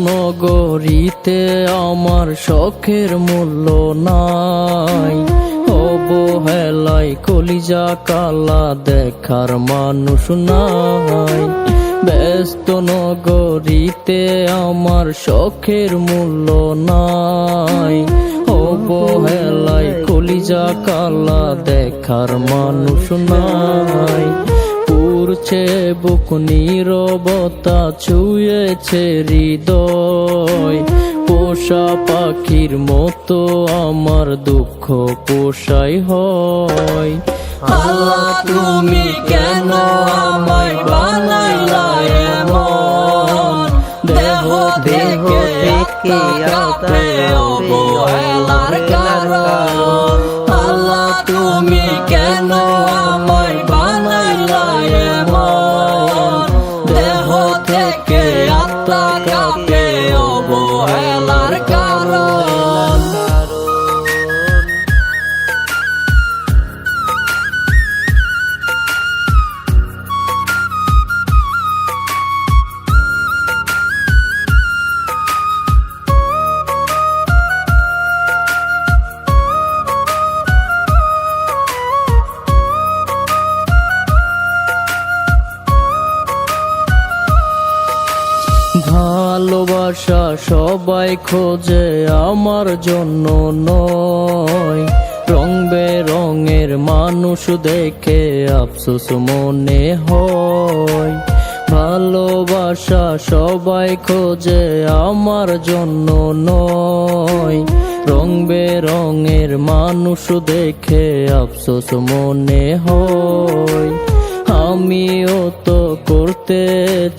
নগরীতে আমার শখের মূল্য নাই, অবহেলায় কলিজা কালা দেখার মানুষ নাই। ব্যস্ত নগরীতে আমার শখের মূল্য নাই, অবহেলায় কলিজা কালা দেখার মানুষ নাই। পুরছে বুক নীরবতা ছুঁয়েছে হৃদয়, পোষা পাখির মতো আমার দুঃখ পোষাই হয়। আল্লাহ তুমি কেন আমায় বানাইলা এমন, দেহ থেকে আত্মাকে অবহেলার কারণ। আল্লাহ তুমি কেন আমায় বানাইলা এমন, দেহ থেকে আত্মাকে অবহেলার কারণ। ভালোবাসা সবাই খোঁজে আমার জন্য নয়, রং বেরঙের মানুষ দেখে আফসোস মনে হয়। ভালোবাসা সবাই খোঁজে আমার জন্য নয়, রং বেরঙের মানুষ দেখে আফসোস মনে হয়। আমিও তো করতে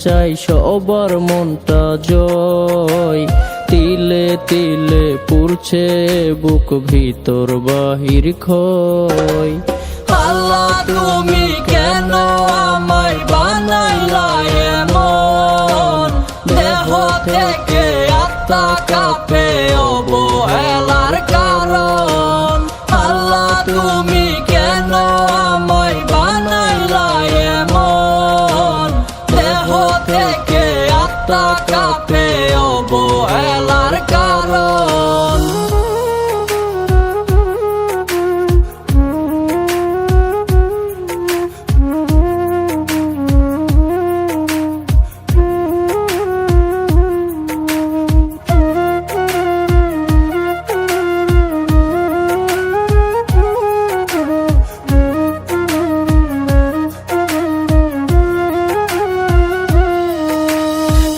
চাই সবার মনটা জয়, তিলে তিলে পুরছে বুক ভিতর বাহির ক্ষয়। আল্লাহ তুমি কেন আমায় বানাইলা এমন, দেহ থেকে আত্মা কাঁপে অবহেলার কারণ। আল্লাহ তুমি কেন আমায় বানাইলা এমন, দেহ থেকে আত্মা কাঁপে অবহেলার কারণ।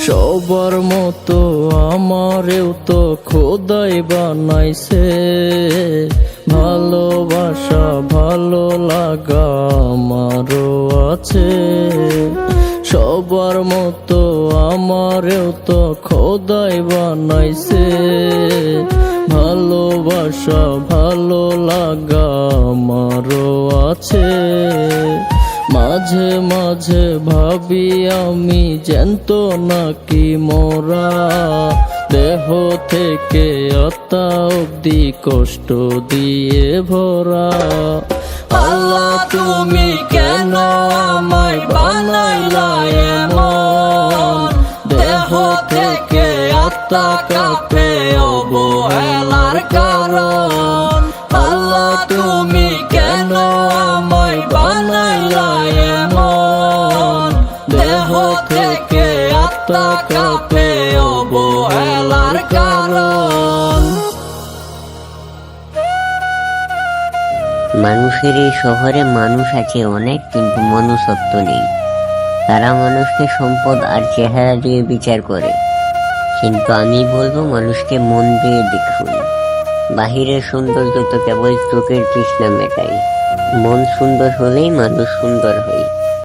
সবার মতো আমারেও তো খোদাই বানাইছে, ভালোবাসা ভালো লাগা আমারও আছে। সবার মতো আমারেও তো খোদাই বানাইছে, ভালোবাসা ভালো লাগা আমারও আছে। মাঝে মাঝে ভাবি আমি জ্যান্ত নাকি মোরা, দেহ থেকে আত্মা অব্দি কষ্ট দিয়ে ভরা। আল্লাহ তুমি কেন আমায় বানাইলা এমন, দেহ থেকে আত্মা কাঁপে অবহেলার কারণ। আল্লাহ তুমি কেন আমায় বানাইলা এমন, দেহ থেকে আত্মা কাঁপে অবহেলার কারণ। মানুষের এই শহরে মানুষ আছে অনেক, কিন্তু মনুষ্যত্ব নেই। তারা মানুষকে সম্পদ আর চেহারা দিয়ে বিচার করে, কিন্তু আমি বলবো মানুষকে মন দিয়ে দেখুন। বাহিরের সৌন্দর্য তো কেবল চোখের তৃষ্ণা মেটায়, মন সুন্দর হলেই মানুষ সুন্দর হয়।